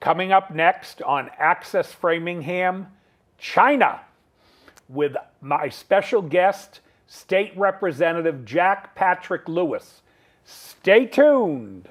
Coming up next on Access Framingham, China, with my special guest, State Representative Jack Patrick Lewis. Stay tuned.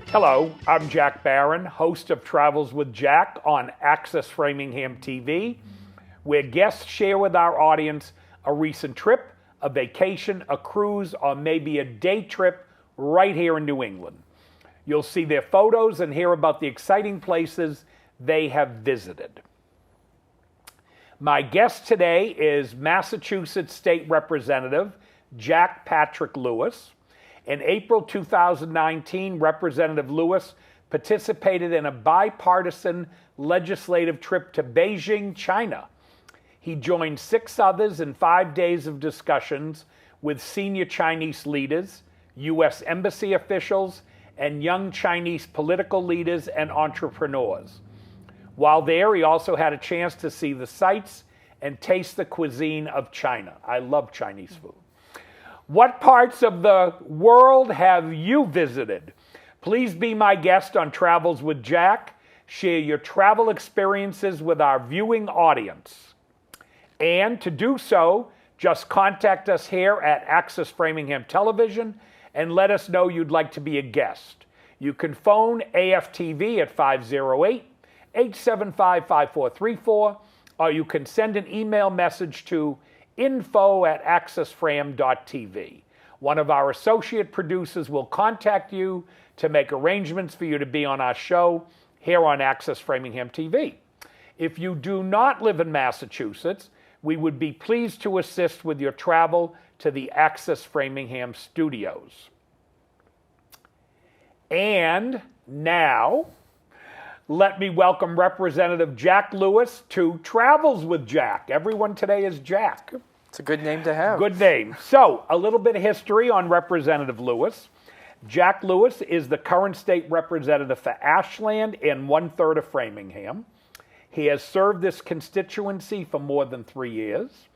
Hello, I'm Jack Barron, host of Travels with Jack on Access Framingham TV, where guests share with our audience a recent trip, a vacation, a cruise, or maybe a day trip right here in New England. You'll see their photos and hear about the exciting places they have visited. My guest today is Massachusetts State Representative Jack Patrick Lewis. In April 2019, Representative Lewis participated in a bipartisan legislative trip to Beijing, China. He joined 6 others in 5 days of discussions with senior Chinese leaders, U.S. embassy officials, and young Chinese political leaders and entrepreneurs. While there, he also had a chance to see the sights and taste the cuisine of China. I love Chinese food. What parts of the world have you visited? Please be my guest on Travels with Jack. Share your travel experiences with our viewing audience. And to do so, just contact us here at Access Framingham Television and let us know you'd like to be a guest. You can phone AFTV at 508-875-5434, or you can send an email message to info@accessfram.tv. One of our associate producers will contact you to make arrangements for you to be on our show here on Access Framingham TV. If you do not live in Massachusetts, we would be pleased to assist with your travel to the Access Framingham studios. And now, let me welcome Representative Jack Lewis to Travels with Jack. Everyone today is Jack. It's a good name to have. Good name. So, a little bit of history on Representative Lewis. Jack Lewis is the current state representative for Ashland and 1/3 of Framingham. He has served this constituency for more than 3 years.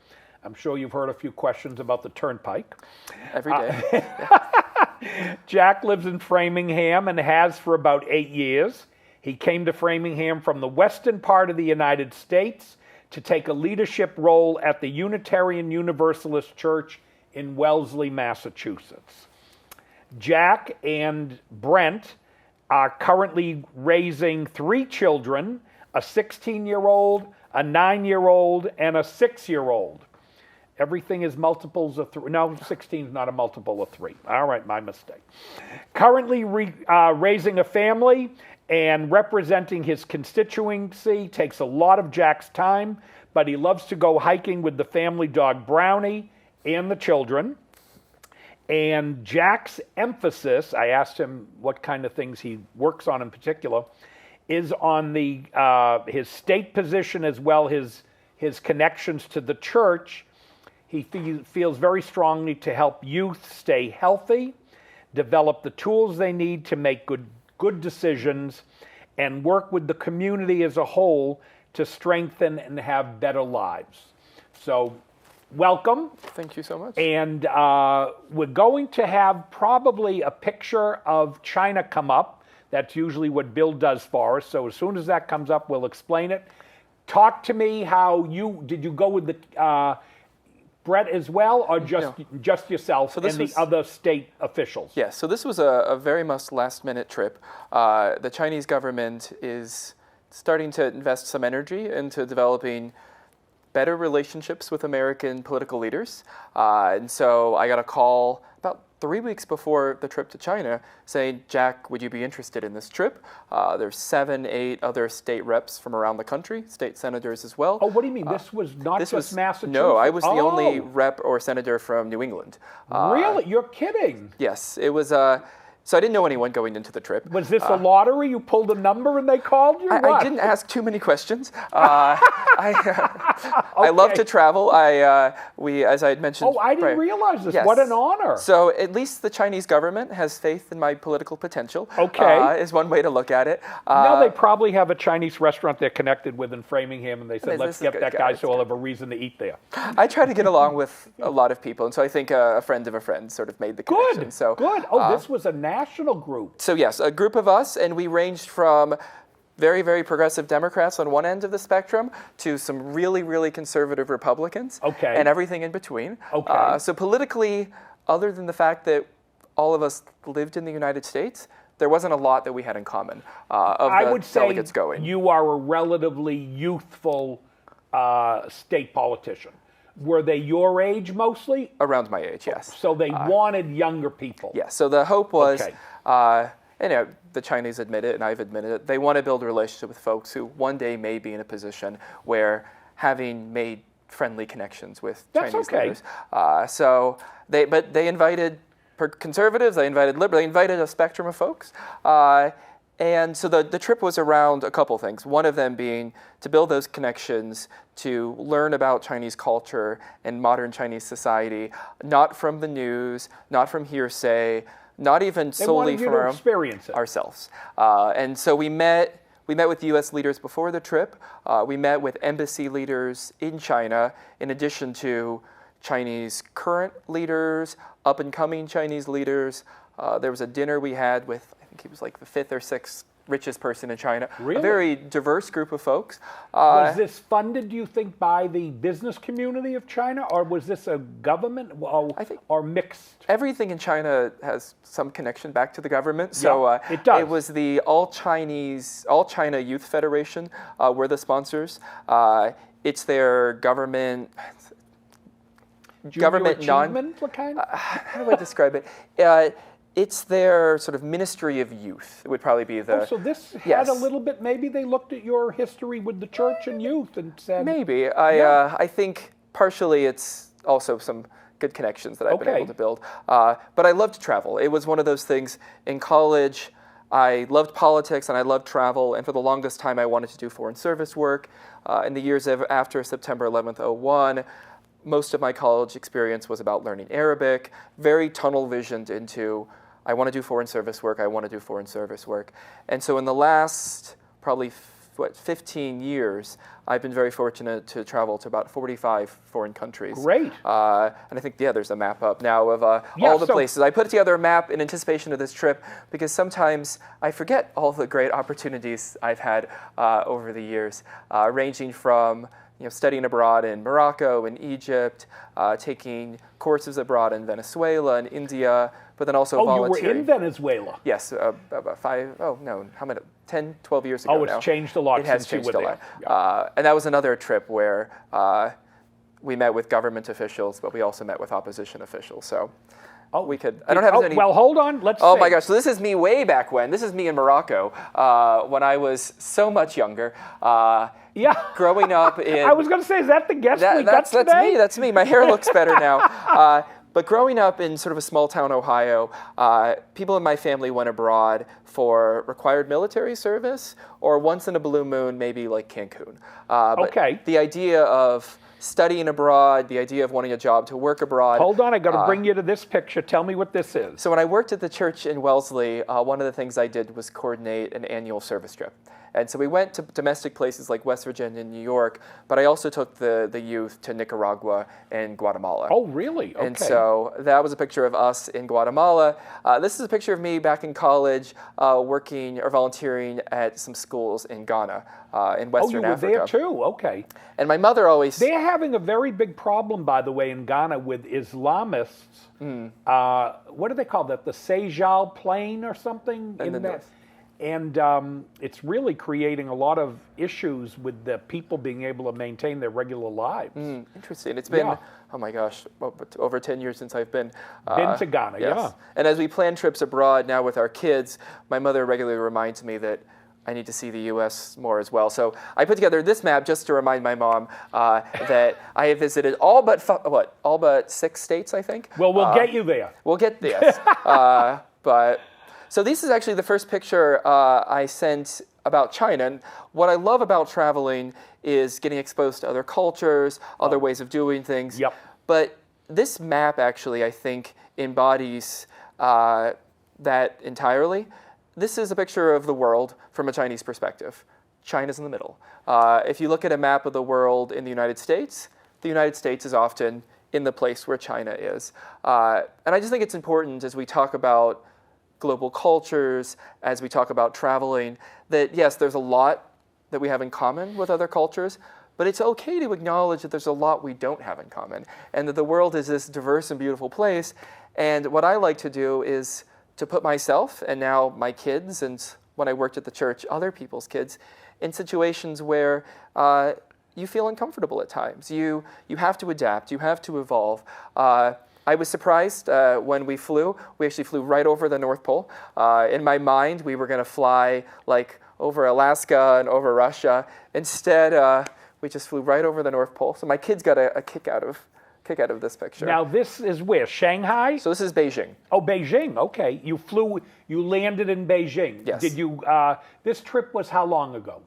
I'm sure you've heard a few questions about the turnpike. Every day. Jack lives in Framingham and has for about 8 years. He came to Framingham from the western part of the United States to take a leadership role at the Unitarian Universalist Church in Wellesley, Massachusetts. Jack and Brent are currently raising 3 children, a 16-year-old, a 9-year-old, and a 6-year-old. Everything is multiples of 3. No, 16 is not a multiple of 3. All right, my mistake. Currently raising a family and representing his constituency takes a lot of Jack's time, but he loves to go hiking with the family dog Brownie and the children. And Jack's emphasis, I asked him what kind of things he works on in particular, is on the his state position as well as his connections to the church. He feels very strongly to help youth stay healthy, develop the tools they need to make good decisions, and work with the community as a whole to strengthen and have better lives. So, welcome. Thank you so much. And we're going to have probably a picture of China come up. That's usually what Bill does for us. So as soon as that comes up, we'll explain it. Talk to me how did you go with the Brett as well, or just yourself and the other state officials? Yeah, so this was a very much last-minute trip. The Chinese government is starting to invest some energy into developing better relationships with American political leaders. And so I got a call about 3 weeks before the trip to China saying, Jack, would you be interested in this trip? There's 7, 8 other state reps from around the country, state senators as well. Oh, what do you mean? This was not just Massachusetts? No, I was the only rep or senator from New England. Really? You're kidding? Yes, it was. So I didn't know anyone going into the trip. Was this a lottery? You pulled a number and they called you? I didn't ask too many questions. I love to travel. As I had mentioned. Oh, I didn't realize this. Yes. What an honor. So at least the Chinese government has faith in my political potential. Okay. Is one way to look at it. Now they probably have a Chinese restaurant they're connected with in Framingham, and they said, let's get that guy so he'll have a reason to eat there. I try to get along with a lot of people, and so I think a friend of a friend sort of made the connection. Good. So, good. Oh, this was a national group. So yes, a group of us, and we ranged from very, very progressive Democrats on one end of the spectrum to some really, really conservative Republicans. Okay. And everything in between. Okay. So politically, other than the fact that all of us lived in the United States, there wasn't a lot that we had in common I would say delegates going. You are a relatively youthful state politician. Were they your age mostly? Around my age, yes. So they wanted younger people. Yes. So the hope was, okay. The Chinese admit it, and I've admitted it, they want to build a relationship with folks who one day may be in a position where, having made friendly connections with Chinese leaders, but they invited conservatives, they invited liberals, they invited a spectrum of folks. And so the trip was around a couple things. One of them being to build those connections, to learn about Chinese culture and modern Chinese society, not from the news, not from hearsay, not even solely from ourselves. And so we met with U.S. leaders before the trip. We met with embassy leaders in China, in addition to Chinese current leaders, up-and-coming Chinese leaders. There was a dinner we had with, I think he was like the 5th or 6th richest person in China. Really? A very diverse group of folks. Was this funded, do you think, by the business community of China, or was this a government, or mixed? Everything in China has some connection back to the government. So it does. It was the All China Youth Federation were the sponsors. It's their government. How do I describe it? It's their sort of Ministry of Youth. It would probably be the. Oh, so this had a little bit. Maybe they looked at your history with the church and youth and said. Maybe I think partially it's also some good connections that I've been able to build. But I love to travel. It was one of those things in college. I loved politics and I loved travel, and for the longest time I wanted to do foreign service work. In the years after September 11th, 2001. Most of my college experience was about learning Arabic, very tunnel visioned into, I want to do foreign service work, I want to do foreign service work. And so in the last probably 15 years, I've been very fortunate to travel to about 45 foreign countries. Great. And I think, there's a map up now of all the places. I put together a map in anticipation of this trip because sometimes I forget all the great opportunities I've had over the years, ranging from studying abroad in Morocco and Egypt, taking courses abroad in Venezuela and India, but then also volunteering. You were in Venezuela? Yes, about 10, 12 years ago now. Oh, it's changed a lot it has since you changed were a there. lot. And that was another trip where we met with government officials, but we also met with opposition officials. So we could. I don't have any. Well, hold on. Let's. Oh my gosh! So this is me way back when. This is me in Morocco when I was so much younger. Growing up in. I was going to say, is that the guest we got today? That's me. That's me. My hair looks better now. But growing up in sort of a small town, Ohio, people in my family went abroad for required military service, or once in a blue moon, maybe like Cancun. But the idea of studying abroad, the idea of wanting a job to work abroad. Hold on, I got to bring you to this picture. Tell me what this is. So when I worked at the church in Wellesley, one of the things I did was coordinate an annual service trip. And so we went to domestic places like West Virginia and New York, but I also took the youth to Nicaragua and Guatemala. Oh, really? Okay. And so that was a picture of us in Guatemala. This is a picture of me back in college working or volunteering at some schools in Ghana, in Western Africa. Oh, you were there too? Okay. And my mother always... They're having a very big problem, by the way, in Ghana with Islamists. What do they call that? The Sejal Plain or something? In the north. And it's really creating a lot of issues with the people being able to maintain their regular lives. Interesting. It's been oh my gosh, over 10 years since I've been to Ghana, yes. yeah. And as we plan trips abroad now with our kids, my mother regularly reminds me that I need to see the U.S. more as well. So I put together this map just to remind my mom that I have visited all but 6 states, I think. Well, we'll get you there. We'll get this. So this is actually the first picture I sent about China. And what I love about traveling is getting exposed to other cultures, other ways of doing things. Yep. But this map actually, I think, embodies that entirely. This is a picture of the world from a Chinese perspective. China's in the middle. If you look at a map of the world in the United States is often in the place where China is. And I just think it's important as we talk about global cultures, as we talk about traveling, that yes, there's a lot that we have in common with other cultures, but it's okay to acknowledge that there's a lot we don't have in common, and that the world is this diverse and beautiful place. And what I like to do is to put myself, and now my kids, and when I worked at the church, other people's kids, in situations where you feel uncomfortable at times. You have to adapt, you have to evolve. I was surprised when we flew. We actually flew right over the North Pole. In my mind, we were going to fly like over Alaska and over Russia. Instead, we just flew right over the North Pole. So my kids got a kick out of this picture. Now this is where? Shanghai? So this is Beijing. Oh, Beijing. Okay. You landed in Beijing. Yes. Did you? This trip was how long ago?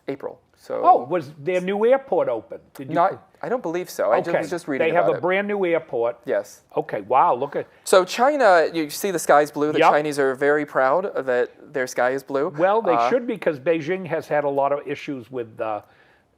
April. So. Oh, was their new airport open? Did you? I don't believe so. Okay. I was just reading They have about a brand new airport. Yes. Okay. Wow. Look at. So China, you see the sky's blue. The Yep. Chinese are very proud that their sky is blue. Well, they should be, because Beijing has had a lot of issues with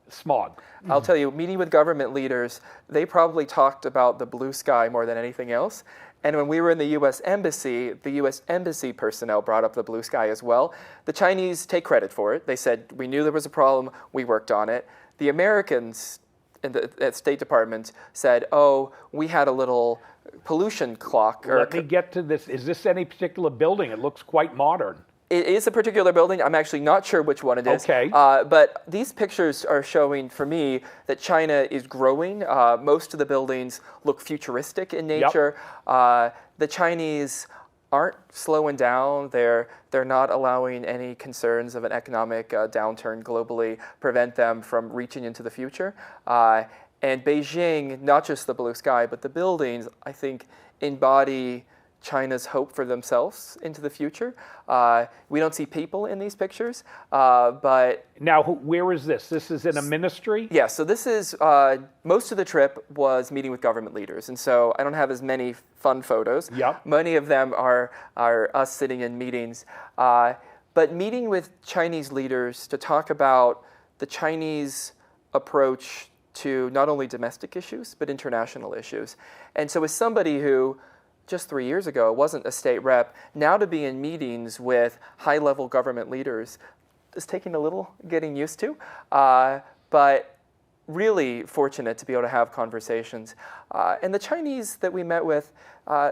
smog. I'll tell you, meeting with government leaders, they probably talked about the blue sky more than anything else. And when we were in the U.S. Embassy, the U.S. Embassy personnel brought up the blue sky as well. The Chinese take credit for it. They said, we knew there was a problem, we worked on it. The Americans in the State Department said, oh, we had a little pollution clock. Let me get to this. Is this any particular building? It looks quite modern. It is a particular building. I'm actually not sure which one it is. Okay. But these pictures are showing, for me, that China is growing. Most of the buildings look futuristic in nature. Yep. The Chinese aren't slowing down. They're not allowing any concerns of an economic downturn globally prevent them from reaching into the future. And Beijing, not just the blue sky, but the buildings, I think, embody China's hope for themselves into the future. We don't see people in these pictures, but... Now, where is this? This is in a ministry? Yeah, so this is, most of the trip was meeting with government leaders, and so I don't have as many fun photos. Yep. Many of them are us sitting in meetings. But meeting with Chinese leaders to talk about the Chinese approach to not only domestic issues, but international issues. And so as somebody who just 3 years ago wasn't a state rep, now to be in meetings with high-level government leaders is taking a little getting used to, but really fortunate to be able to have conversations. And the Chinese that we met with,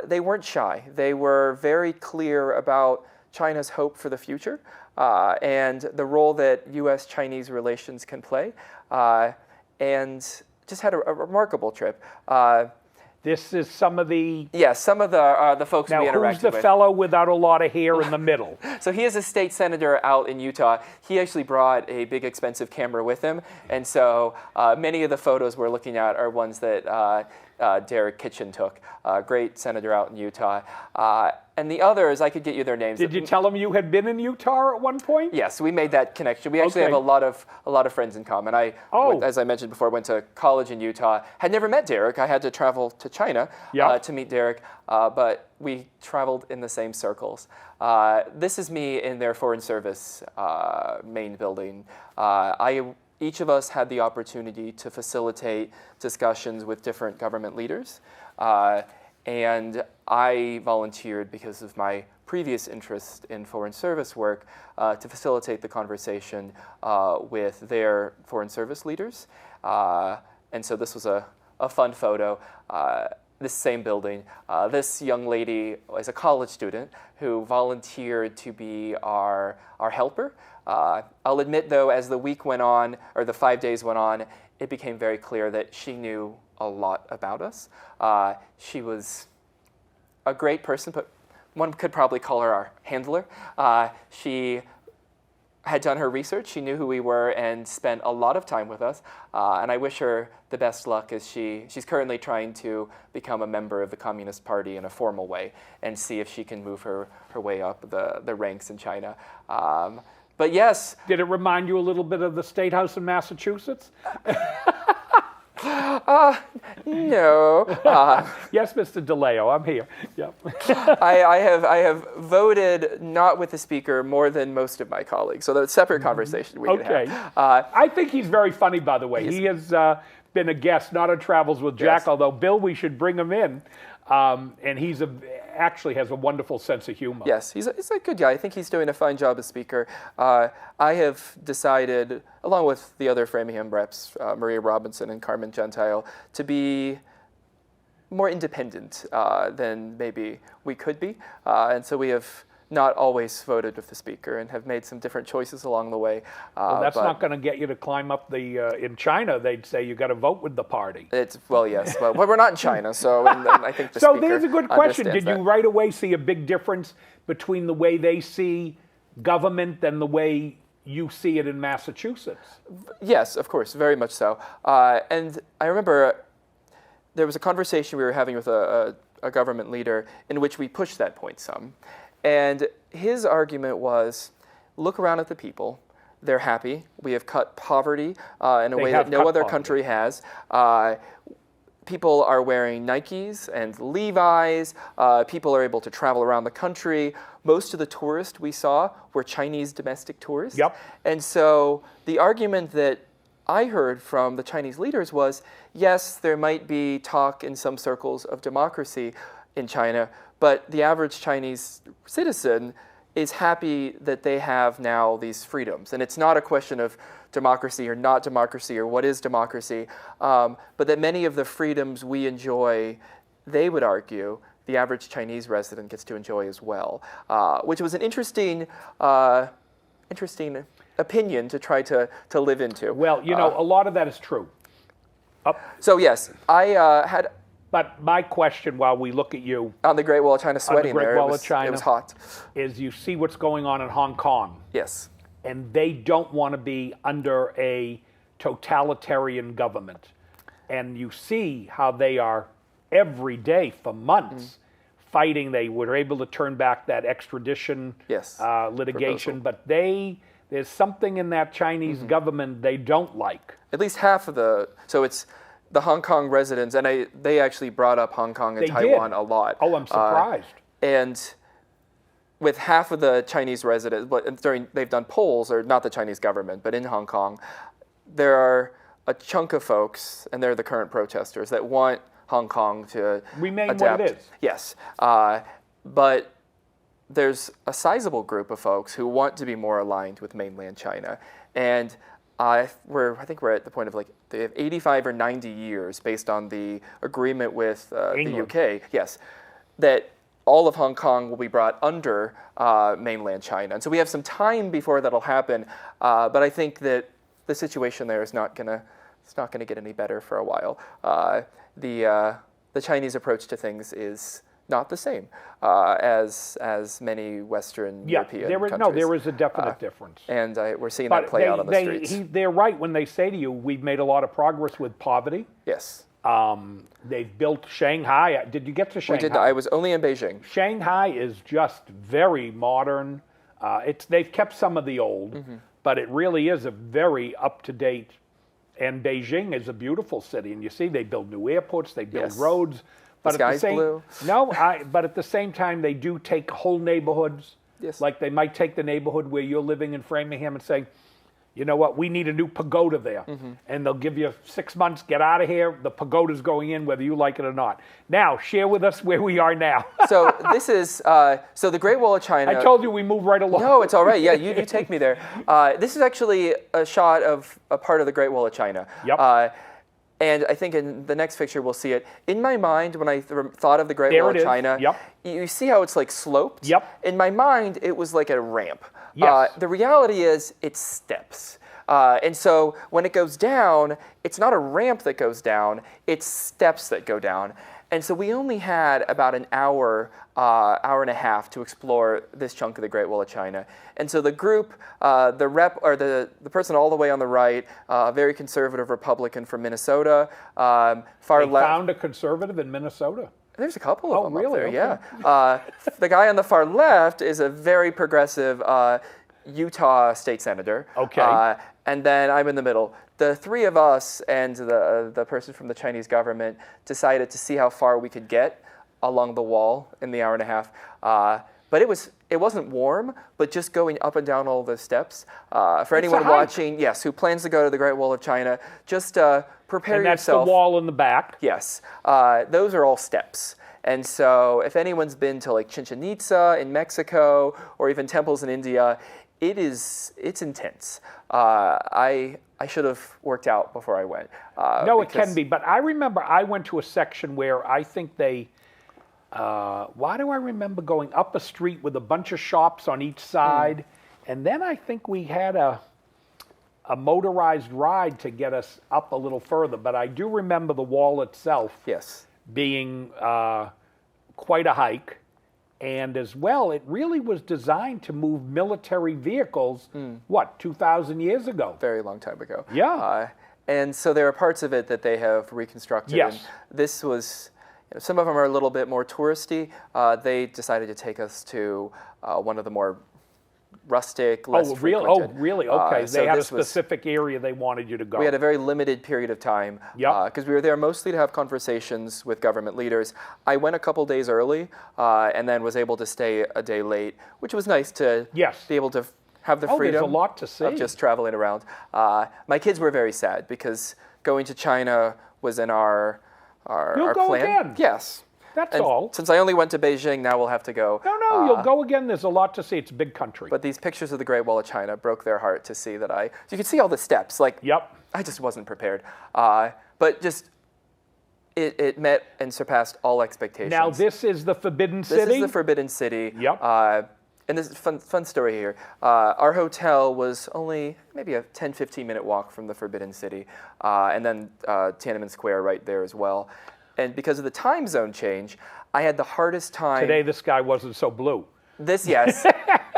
they weren't shy. They were very clear about China's hope for the future and the role that U.S.-Chinese relations can play, and just had a remarkable trip. This is some of the... Yes, some of the folks now, we interacted with. Now, who's the fellow without a lot of hair in the middle? So he is a state senator out in Utah. He actually brought a big, expensive camera with him. And so many of the photos we're looking at are ones that Derek Kitchen took, great senator out in Utah. And the others, I could get you their names. Did you tell him you had been in Utah at one point? Yes, we made that connection. We actually have a lot of friends in common. As I mentioned before, went to college in Utah. Had never met Derek. I had to travel to China to meet Derek, but we traveled in the same circles. This is me in their Foreign Service main building. Each of us had the opportunity to facilitate discussions with different government leaders. And I volunteered because of my previous interest in foreign service work to facilitate the conversation with their foreign service leaders. And so this was a fun photo. This same building, this young lady is a college student who volunteered to be our helper. I'll admit, though, as the week went on, or the 5 days went on, it became very clear that she knew a lot about us. She was a great person, but one could probably call her our handler. She had done her research, she knew who we were, and spent a lot of time with us. And I wish her the best luck as she's currently trying to become a member of the Communist Party in a formal way and see if she can move her way up the ranks in China. But yes. Did it remind you a little bit of the State House in Massachusetts? No. Yes, Mr. DeLeo, I'm here. Yep. I have voted not with the speaker more than most of my colleagues, so that's a separate conversation we can have. I think he's very funny, by the way. He has been a guest, not on Travels with Jack, although, Bill, we should bring him in. And he's actually has a wonderful sense of humor. Yes, he's a good guy. I think he's doing a fine job as speaker. I have decided, along with the other Framingham reps, Maria Robinson and Carmen Gentile, to be more independent than maybe we could be. And so we have not always voted with the speaker and have made some different choices along the way. Well, that's not going to get you to climb up the, in China, they'd say you got to vote with the party. Well, yes, but we're not in China, so and I think the so speaker there's a good question. Did you that. right away see a big difference between the way they see government and the way you see it in Massachusetts? Yes, of course, very much so. And I remember there was a conversation we were having with a government leader in which we pushed that point some. And his argument was, look around at the people. They're happy. We have cut poverty in a way that no other country has. People are wearing Nikes and Levi's. People are able to travel around the country. Most of the tourists we saw were Chinese domestic tourists. Yep. And so the argument that I heard from the Chinese leaders was, yes, there might be talk in some circles of democracy in China, but the average Chinese citizen is happy that they have now these freedoms. And it's not a question of democracy or not democracy or what is democracy, but that many of the freedoms we enjoy, they would argue, the average Chinese resident gets to enjoy as well, which was an interesting opinion to try to live into. Well, you know, a lot of that is true. So yes, I had... But my question, while we look at you on the Great Wall of China, sweating there, it was hot. Is you see what's going on in Hong Kong. Yes. And they don't want to be under a totalitarian government. And you see how they are every day for months fighting. They were able to turn back that extradition litigation, proposal. But there's something in that Chinese government they don't like. At least half of so it's the Hong Kong residents, and they actually brought up Hong Kong and Taiwan a lot. Oh, I'm surprised. And with half of the Chinese residents, but they've done polls, or not the Chinese government, but in Hong Kong, there are a chunk of folks, and they're the current protesters, that want Hong Kong to remain adapt. what it is. Yes. But there's a sizable group of folks who want to be more aligned with mainland China. And I think we're at the point of they have 85 or 90 years based on the agreement with the UK. Yes, that all of Hong Kong will be brought under mainland China, and so we have some time before that'll happen. But I think that the situation there is not gonna get any better for a while. The Chinese approach to things is not the same as many Western European countries. No, there is a definite difference. And we're seeing that play out on the streets. They're right when they say to you, we've made a lot of progress with poverty. Yes. They've built Shanghai. Did you get to Shanghai? We did not. I was only in Beijing. Shanghai is just very modern. They've kept some of the old, but it really is a very up-to-date. And Beijing is a beautiful city. And you see, they build new airports, they build roads. But the sky's blue. But at the same time, they do take whole neighborhoods. Yes. Like they might take the neighborhood where you're living in Framingham and say, you know what, we need a new pagoda there. And they'll give you 6 months, get out of here. The pagoda's going in whether you like it or not. Now, share with us where we are now. So this is, the Great Wall of China. I told you we move right along. No, it's all right. Yeah, you take me there. This is actually a shot of a part of the Great Wall of China. Yep. And I think in the next picture we'll see it. In my mind, when I thought of the Great Wall of China, you see how it's sloped? Yep. In my mind, it was like a ramp. Yes. The reality is it's steps. And so when it goes down, it's not a ramp that goes down, it's steps that go down. And so we only had about an hour, hour and a half to explore this chunk of the Great Wall of China. And so the group, the person all the way on the right, a very conservative Republican from Minnesota, far left. Found a conservative in Minnesota? There's a couple of them really? up there, yeah. The guy on the far left is a very progressive Utah state senator. Okay. And then I'm in the middle. The three of us and the person from the Chinese government decided to see how far we could get along the wall in the hour and a half. But it wasn't warm, but just going up and down all those steps. For anyone watching, yes, who plans to go to the Great Wall of China, just prepare yourself. And that's the wall in the back. Yes, those are all steps. And so if anyone's been to like Chichen Itza in Mexico or even temples in India, it's intense. I should have worked out before I went. No, it can be. But I remember I went to a section where I think they, why do I remember going up a street with a bunch of shops on each side? And then I think we had a motorized ride to get us up a little further. But I do remember the wall itself being quite a hike. And as well, it really was designed to move military vehicles, 2,000 years ago? Very long time ago. Yeah. And so there are parts of it that they have reconstructed. Yes. And this was, some of them are a little bit more touristy. They decided to take us to one of the more rustic, less frequented. Oh, really? Okay. They had a specific area they wanted you to go. We had a very limited period of time because we were there mostly to have conversations with government leaders. I went a couple days early and then was able to stay a day late, which was nice to be able to have the freedom there's a lot to see. of just traveling around. My kids were very sad because going to China was in our You'll go plan. Again. Yes. That's and all. Since I only went to Beijing, now we'll have to go. No, you'll go again. There's a lot to see. It's a big country. But these pictures of the Great Wall of China broke their heart to see that you can see all the steps. Like, I just wasn't prepared. But just, it met and surpassed all expectations. Now, this is the Forbidden City? This is the Forbidden City. Yep. And this is a fun story here. Our hotel was only maybe a 10, 15-minute walk from the Forbidden City. And then Tiananmen Square right there as well. And because of the time zone change, I had the hardest time. Today, the sky wasn't so blue. Yes.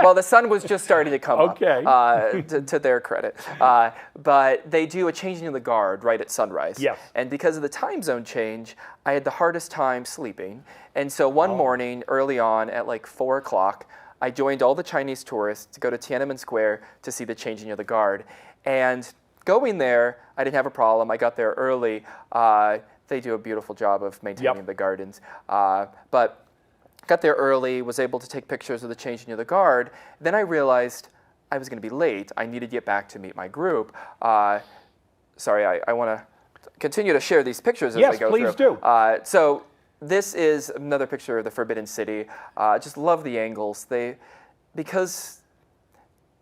Well, the sun was just starting to come up, to their credit. But they do a changing of the guard right at sunrise. Yes. And because of the time zone change, I had the hardest time sleeping. And so one morning, early on, at like 4 o'clock, I joined all the Chinese tourists to go to Tiananmen Square to see the changing of the guard. And going there, I didn't have a problem. I got there early. They do a beautiful job of maintaining the gardens. But got there early, was able to take pictures of the changing of the guard. Then I realized I was going to be late. I needed to get back to meet my group. Sorry, I want to continue to share these pictures as I go through. Yes, please do. So this is another picture of the Forbidden City. Just love the angles. Because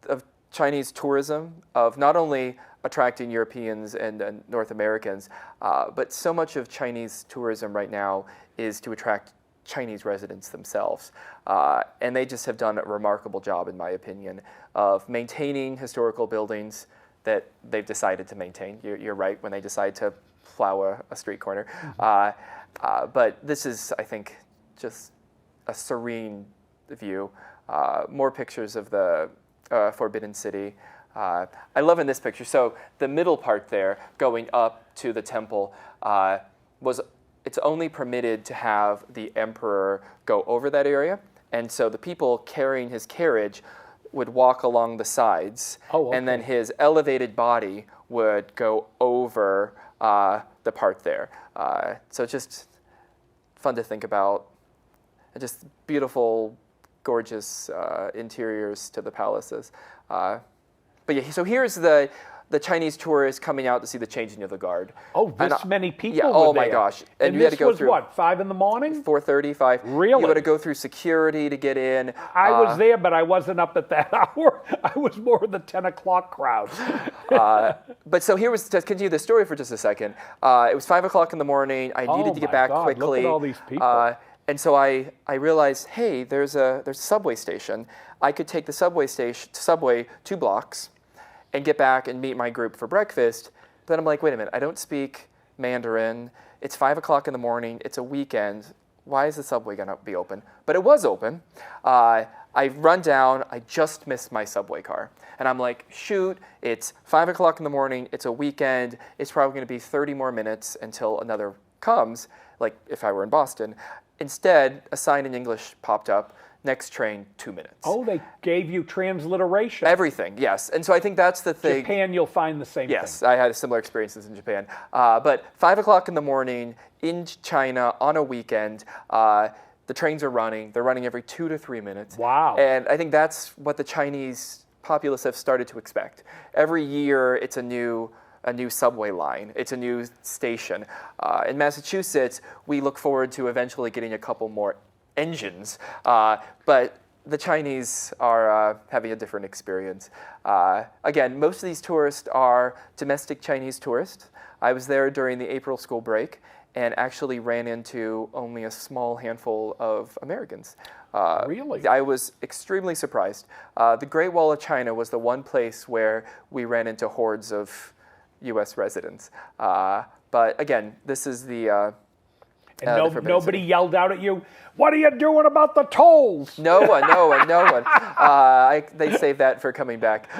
of Chinese tourism, of not only attracting Europeans and North Americans, but so much of Chinese tourism right now is to attract Chinese residents themselves. And they just have done a remarkable job, in my opinion, of maintaining historical buildings that they've decided to maintain. You're right, when they decide to plow a street corner. But this is, I think, just a serene view. More pictures of the Forbidden City. I love in this picture, so the middle part there, going up to the temple, it's only permitted to have the emperor go over that area, and so the people carrying his carriage would walk along the sides, and then his elevated body would go over the part there. So just fun to think about, and just beautiful, gorgeous interiors to the palaces. But yeah, so here's the Chinese tourists coming out to see the changing of the guard. Oh, this many people Yeah, were oh my there. gosh. And you had this to go was through what, 5 in the morning? 4:30, 5. Really? You had to go through security to get in. I was there, but I wasn't up at that hour. I was more of the 10 o'clock crowd. But so here was, to continue the story for just a second, it was 5 o'clock in the morning. I needed to get back quickly. Look at all these people. And so I realized, hey, there's a subway station. I could take the subway 2 blocks, and get back and meet my group for breakfast. But then I'm like, wait a minute, I don't speak Mandarin. It's 5 o'clock in the morning. It's a weekend. Why is the subway going to be open? But it was open. I run down. I just missed my subway car. And I'm like, shoot, it's 5 o'clock in the morning. It's a weekend. It's probably going to be 30 more minutes until another comes, like if I were in Boston. Instead, a sign in English popped up. Next train, 2 minutes. Oh, they gave you transliteration. Everything, yes. And so I think that's the thing. Japan, you'll find the same thing. Yes, I had similar experiences in Japan. But 5 o'clock in the morning in China on a weekend, the trains are running. They're running every 2 to 3 minutes. Wow. And I think that's what the Chinese populace have started to expect. Every year, it's a new subway line. It's a new station. In Massachusetts, we look forward to eventually getting a couple more engines, but the Chinese are having a different experience. Again, most of these tourists are domestic Chinese tourists. I was there during the April school break and actually ran into only a small handful of Americans. Really? I was extremely surprised. The Great Wall of China was the one place where we ran into hordes of U.S. residents. But again, this is the nobody yelled out at you, "What are you doing about the tolls?" No one. They saved that for coming back.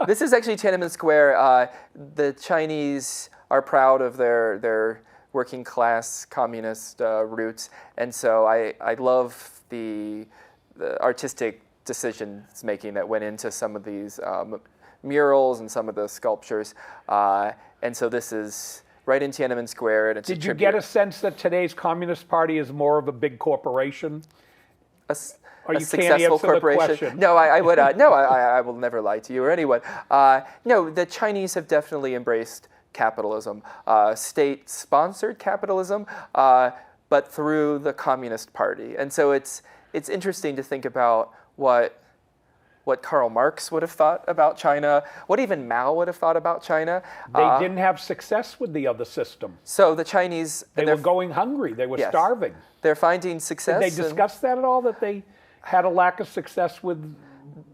This is actually Tiananmen Square. The Chinese are proud of their working class communist roots, and so I love the artistic decisions making that went into some of these murals and some of the sculptures. And so this is right in Tiananmen Square, and it's Did you get a sense that today's Communist Party is more of a big corporation? A successful corporation? No, I would. No, I will never lie to you or anyone. No, the Chinese have definitely embraced capitalism, state-sponsored capitalism, but through the Communist Party. And so it's interesting to think about what Karl Marx would have thought about China, what even Mao would have thought about China. They didn't have success with the other system. So the Chinese... They were going hungry. They were starving. They're finding success. Did they discuss that at all, that they had a lack of success with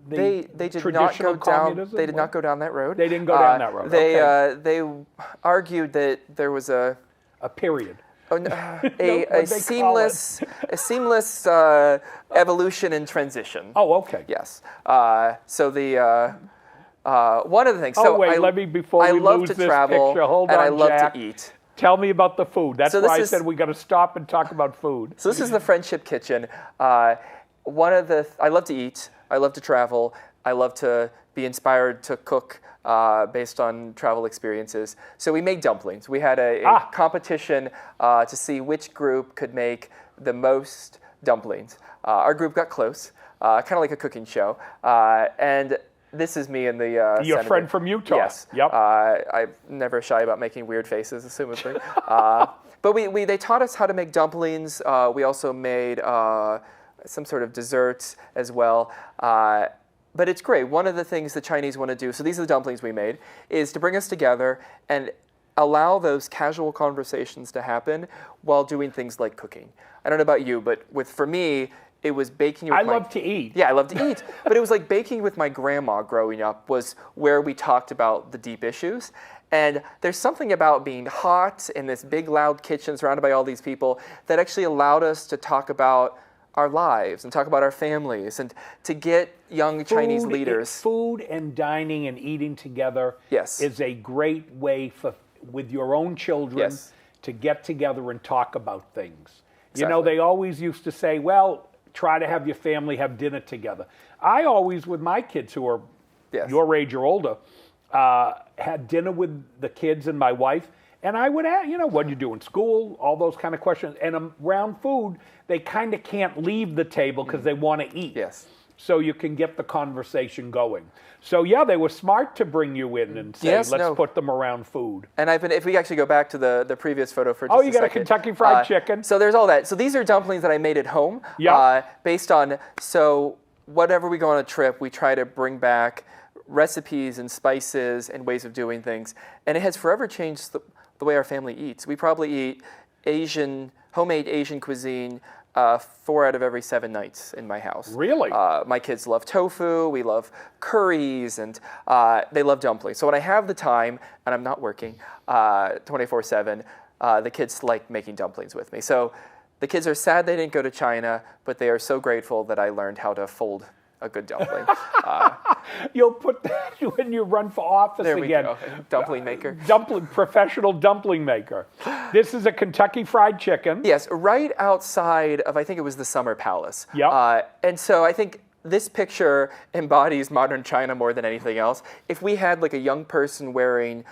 the traditional communism? They did not go down that road. They didn't go down that road. They argued that there was a period. A seamless evolution and transition. Oh, okay. Yes. So the one of the things. Oh, wait, let me, before we lose this picture, hold on, and I love Jack. to eat. Tell me about the food. That's why I said we got to stop and talk about food. So this is the Friendship Kitchen. I love to eat. I love to travel. I love to be inspired to cook based on travel experiences. So we made dumplings. We had a competition to see which group could make the most dumplings. Our group got close, kind of like a cooking show. And this is me and the Your friend from Utah. Yes. Yep. I'm never shy about making weird faces, assumedly. But they taught us how to make dumplings. We also made some sort of desserts as well. But it's great. One of the things the Chinese want to do, so these are the dumplings we made, is to bring us together and allow those casual conversations to happen while doing things like cooking. I don't know about you, but for me, it was baking with I love to eat. Yeah, I love to eat. But it was like baking with my grandma growing up was where we talked about the deep issues. And there's something about being hot in this big, loud kitchen surrounded by all these people that actually allowed us to talk about our lives and talk about our families and to get young Chinese leaders. Food and dining and eating together is a great way with your own children to get together and talk about things. Exactly. You know, they always used to say, well, try to have your family have dinner together. I always, with my kids who are your age or older, had dinner with the kids and my wife. And I would ask, what do you do in school? All those kind of questions. And around food, they kind of can't leave the table because they want to eat. Yes. So you can get the conversation going. So they were smart to bring you in and say, let's put them around food. And if we actually go back to the previous photo for just a second. Oh, you got a Kentucky Fried Chicken. So there's all that. So these are dumplings that I made at home. Based on, so whatever we go on a trip, we try to bring back recipes and spices and ways of doing things. And it has forever changed the way our family eats. We probably eat homemade Asian cuisine 4 out of every 7 nights in my house. Really? My kids love tofu, we love curries, and they love dumplings. So when I have the time, and I'm not working 24/7, the kids like making dumplings with me. So the kids are sad they didn't go to China, but they are so grateful that I learned how to fold a good dumpling. You'll put that when you run for office there again. We go. Dumpling maker. Professional dumpling maker. This is a Kentucky Fried Chicken. Yes, right outside of, I think it was the Summer Palace. Yeah. And so I think this picture embodies modern China more than anything else. If we had like a young person wearing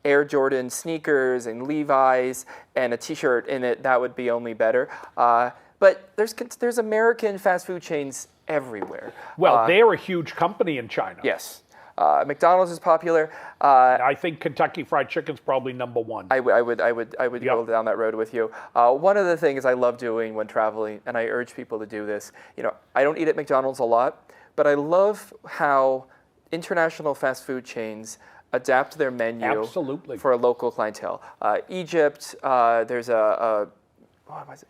Air Jordan sneakers and Levi's and a t-shirt in it, that would be only better. But there's American fast food chains everywhere. Well, they're a huge company in China. Yes. McDonald's is popular. I think Kentucky Fried Chicken's probably number one. I would go down that road with you. One of the things I love doing when traveling, and I urge people to do this, I don't eat at McDonald's a lot, but I love how international fast food chains adapt their menu Absolutely. for a local clientele. Egypt, there's a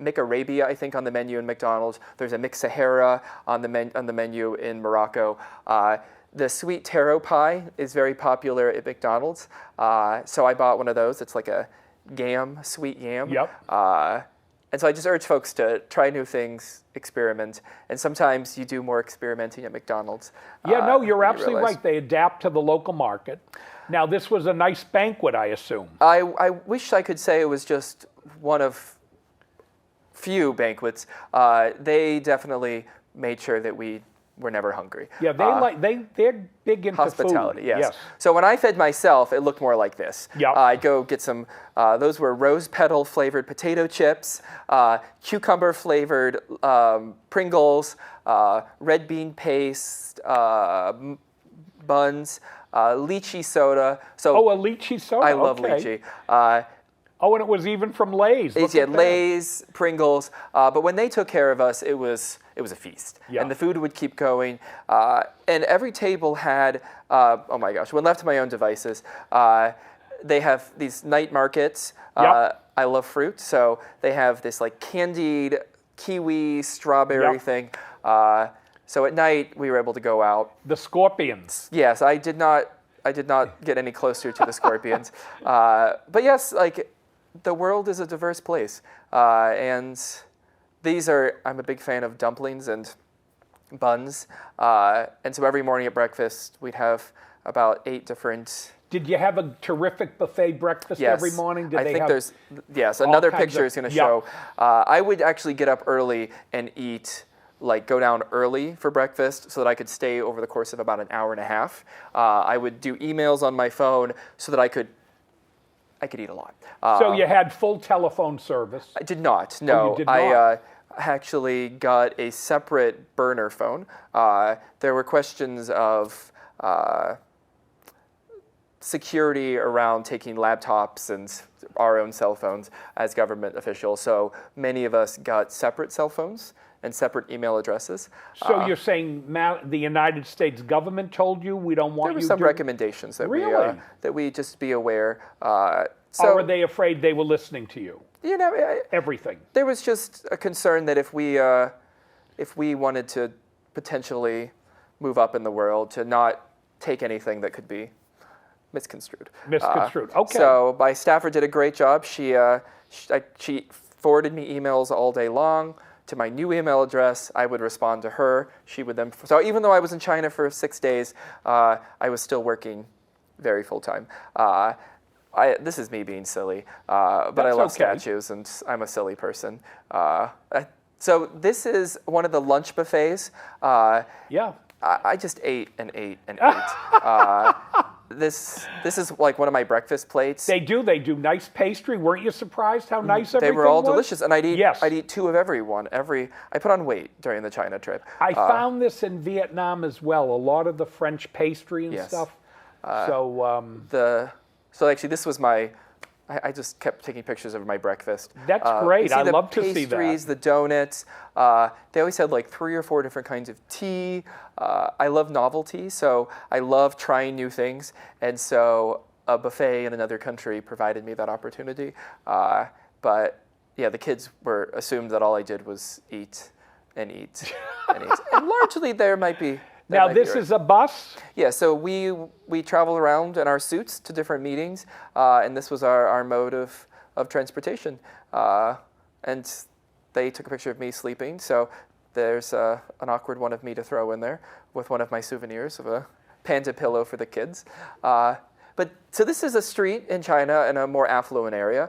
Mick Arabia, I think, on the menu in McDonald's. There's a Mick Sahara on the menu in Morocco. The sweet taro pie is very popular at McDonald's. So I bought one of those. It's like a sweet yam. Yep. And so I just urge folks to try new things, experiment. And sometimes you do more experimenting at McDonald's. Yeah, no, you're absolutely right. They adapt to the local market. Now, this was a nice banquet, I assume. I wish I could say it was just one of few banquets. They definitely made sure that we were never hungry. Yeah, they're big into hospitality. Food. Yes. So when I fed myself, it looked more like this. Yep. I'd go get some. Those were rose petal flavored potato chips, cucumber flavored Pringles, red bean paste, buns, lychee soda. So a lychee soda. I love lychee. And it was even from Lay's. Yeah, Lay's, Pringles. But when they took care of us, it was a feast. Yeah. And the food would keep going. And every table had, oh my gosh, when left to my own devices, they have these night markets. Yep. I love fruit, so they have this like candied kiwi, strawberry thing. So at night, we were able to go out. The scorpions. Yes, I did not get any closer to the scorpions. But yes, like, the world is a diverse place, and I'm a big fan of dumplings and buns, and so every morning at breakfast we'd have about 8 different. Did you have a terrific buffet breakfast every morning? Yes, another picture is going to show. I would actually get up early and eat, go down early for breakfast so that I could stay over the course of about an hour and a half. I would do emails on my phone so that I could eat a lot. So you had full telephone service? I did not, no. You did not? I actually got a separate burner phone. There were questions of security around taking laptops and our own cell phones as government officials. So many of us got separate cell phones and separate email addresses. So you're saying the United States government told you we don't want you to? There were some recommendations that we just be aware. Or were they afraid they were listening to you? Everything. There was just a concern that if we wanted to potentially move up in the world, to not take anything that could be misconstrued. Okay. So my staffer did a great job. She forwarded me emails all day long to my new email address. I would respond to her. She would then. So even though I was in China for 6 days, I was still working very full time. This is me being silly, but I love statues, and I'm a silly person. So this is one of the lunch buffets. I just ate and ate and ate. This is like one of my breakfast plates. They do nice pastry. Weren't you surprised how nice everything was? They were all delicious, and I'd eat 2 of every one. I put on weight during the China trip. I found this in Vietnam as well. A lot of the French pastry and stuff. So actually, this was I just kept taking pictures of my breakfast. That's great. I love to see that. The pastries, the donuts. They always had like 3 or 4 different kinds of tea. I love novelty, so I love trying new things. And so a buffet in another country provided me that opportunity. But yeah, the kids were assumed that all I did was eat and eat and eat. And largely there might be. Now this is a bus? Yeah, so we travel around in our suits to different meetings, and this was our mode of transportation. And they took a picture of me sleeping, so there's an awkward one of me to throw in there with one of my souvenirs of a panda pillow for the kids. But so this is a street in China in a more affluent area,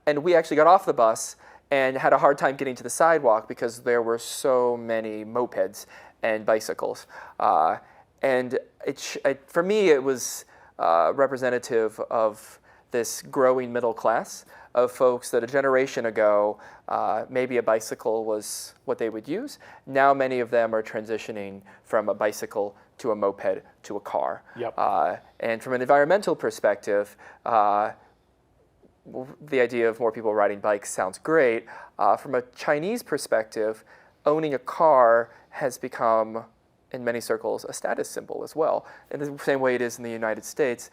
and we actually got off the bus and had a hard time getting to the sidewalk because there were so many mopeds and bicycles. And for me, it was representative of this growing middle class of folks that a generation ago, maybe a bicycle was what they would use. Now many of them are transitioning from a bicycle to a moped to a car. Yep. And from an environmental perspective, the idea of more people riding bikes sounds great. From a Chinese perspective, owning a car has become, in many circles, a status symbol as well. In the same way it is in the United States.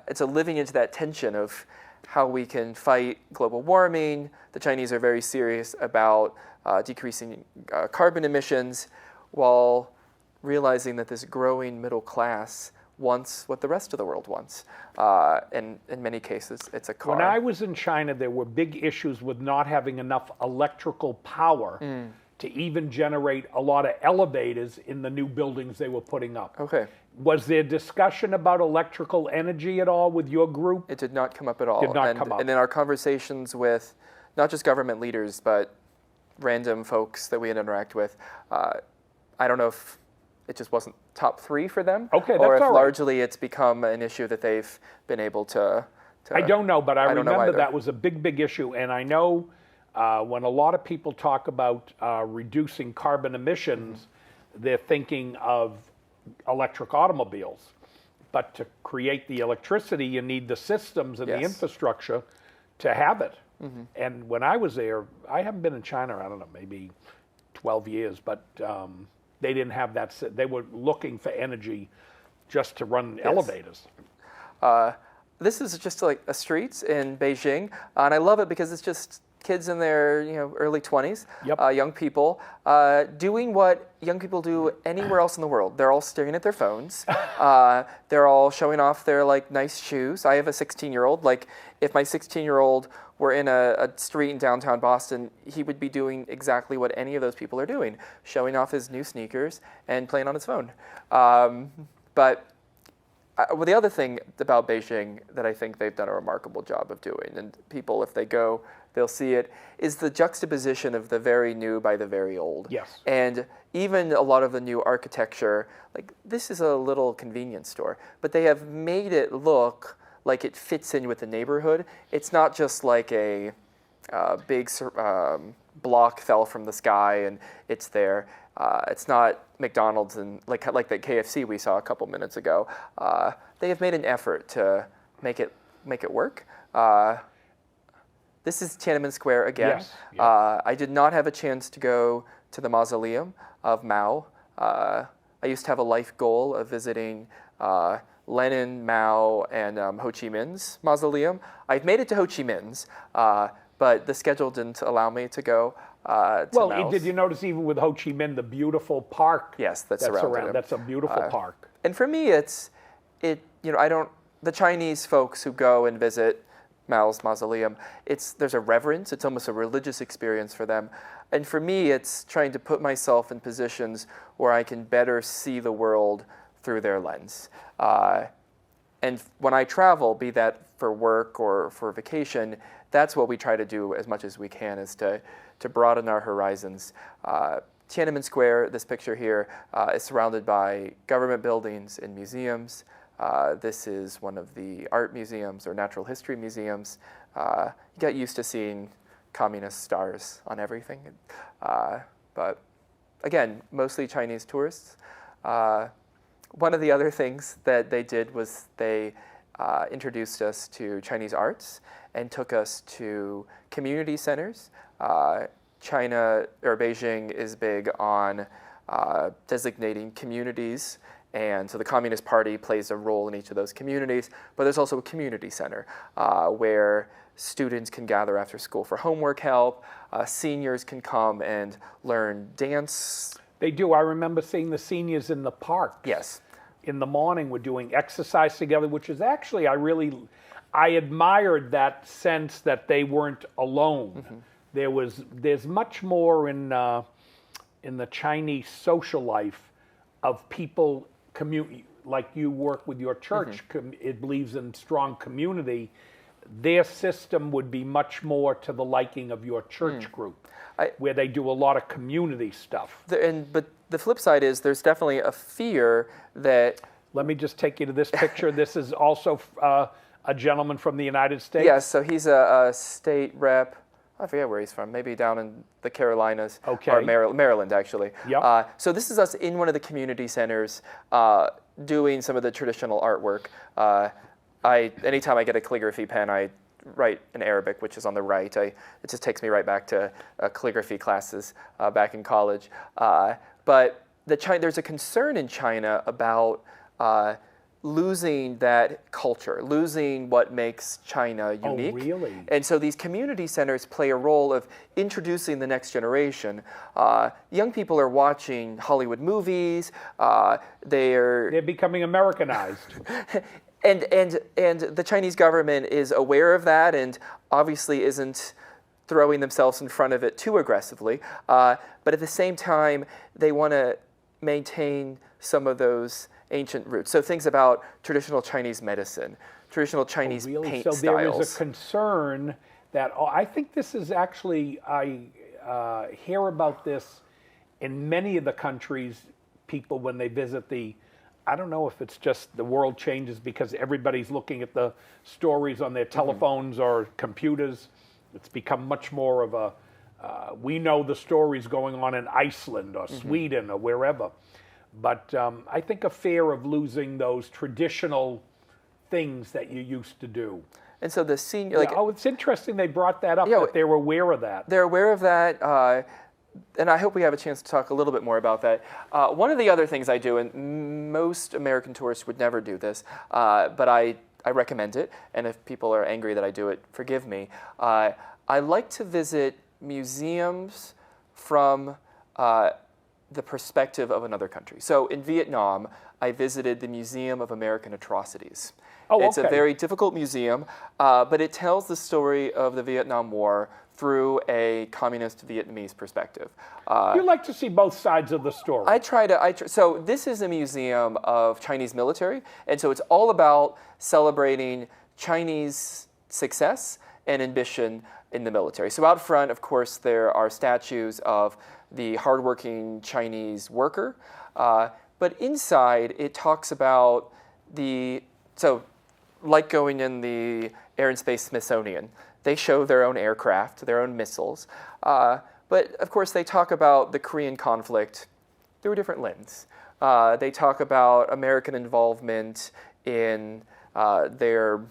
It's a living into that tension of how we can fight global warming. The Chinese are very serious about decreasing carbon emissions, while realizing that this growing middle class wants what the rest of the world wants. And in many cases, it's a car. When I was in China, there were big issues with not having enough electrical power to even generate a lot of elevators in the new buildings they were putting up. Okay. Was there discussion about electrical energy at all with your group? It did not come up at all. Did not come up. And in our conversations with not just government leaders, but random folks that we had interact with, I don't know if it just wasn't top 3 for them. Okay, that's or if all right. largely it's become an issue that they've been able to I don't know, but I remember either. that was a big, big issue. And I know when a lot of people talk about reducing carbon emissions, they're thinking of electric automobiles. But to create the electricity, you need the systems and the infrastructure to have it. And when I was there, I haven't been in China, I don't know, maybe 12 years, but they didn't have that. They were looking for energy just to run elevators. This is just like a street in Beijing, and I love it because it's just kids in their early 20s, young people, doing what young people do anywhere else in the world. They're all staring at their phones. They're all showing off their nice shoes. I have a 16-year-old. If my 16-year-old were in a street in downtown Boston, he would be doing exactly what any of those people are doing, showing off his new sneakers and playing on his phone. But the other thing about Beijing that I think they've done a remarkable job of doing, and people, if they go, they'll see it, is the juxtaposition of the very new by the very old. Yes. And even a lot of the new architecture, this is a little convenience store, but they have made it look like it fits in with the neighborhood. It's not just like a big block fell from the sky and it's there. It's not McDonald's and like the KFC we saw a couple minutes ago. They have made an effort to make it work. This is Tiananmen Square again. Yes. I did not have a chance to go to the mausoleum of Mao. I used to have a life goal of visiting Lenin, Mao, and Ho Chi Minh's mausoleum. I've made it to Ho Chi Minh's, but the schedule didn't allow me to go. Well, did you notice even with Ho Chi Minh, the beautiful park? Yes, that's around. That's a beautiful park. And for me, the Chinese folks who go and visit Mao's mausoleum, there's a reverence. It's almost a religious experience for them. And for me, it's trying to put myself in positions where I can better see the world through their lens. And when I travel, be that for work or for vacation, that's what we try to do as much as we can, is to broaden our horizons. Tiananmen Square, this picture here, is surrounded by government buildings and museums. This is one of the art museums or natural history museums. You get used to seeing communist stars on everything. But again, mostly Chinese tourists. One of the other things that they did was they introduced us to Chinese arts and took us to community centers. China, or Beijing, is big on designating communities And so the Communist Party plays a role in each of those communities, but there's also a community center where students can gather after school for homework help. Seniors can come and learn dance. They do. I remember seeing the seniors in the park. Yes. In the morning, we're doing exercise together, which is actually, I admired that sense that they weren't alone. There's much more in the Chinese social life of people, like you work with your church, it believes in strong community. Their system would be much more to the liking of your church group, where they do a lot of community stuff. But the flip side is there's definitely a fear that... Let me just take you to this picture. This is also a gentleman from the United States. Yes, so he's a state rep. I forget where he's from, maybe down in the Carolinas, or Maryland, actually. Yep. So this is us in one of the community centers doing some of the traditional artwork. Anytime I get a calligraphy pen, I write in Arabic, which is on the right. It just takes me right back to calligraphy classes back in college. But there's a concern in China about losing that culture, losing what makes China unique. Oh, really? And so these community centers play a role of introducing the next generation. Young people are watching Hollywood movies. They're becoming Americanized. And the Chinese government is aware of that and obviously isn't throwing themselves in front of it too aggressively. But at the same time, they want to maintain some of those ancient roots. So things about traditional Chinese medicine, traditional Chinese paint styles. So there is a concern that, I think this is actually, I hear about this in many of the countries, people when they visit I don't know if it's just the world changes because everybody's looking at the stories on their telephones or computers. It's become much more of we know the stories going on in Iceland or Sweden or wherever. But I think a fear of losing those traditional things that you used to do. And so the senior... it's interesting they brought that up, that they were aware of that. They're aware of that, and I hope we have a chance to talk a little bit more about that. One of the other things I do, and most American tourists would never do this, but I recommend it, and if people are angry that I do it, forgive me. I like to visit museums from the perspective of another country. So in Vietnam, I visited the Museum of American Atrocities. It's a very difficult museum, but it tells the story of the Vietnam War through a communist Vietnamese perspective. You like to see both sides of the story. So this is a museum of Chinese military, and so it's all about celebrating Chinese success and ambition in the military. So out front, of course, there are statues of the hardworking Chinese worker, but inside it talks about like going in the Air and Space Smithsonian. They show their own aircraft, their own missiles, but of course they talk about the Korean conflict through a different lens. They talk about American involvement in their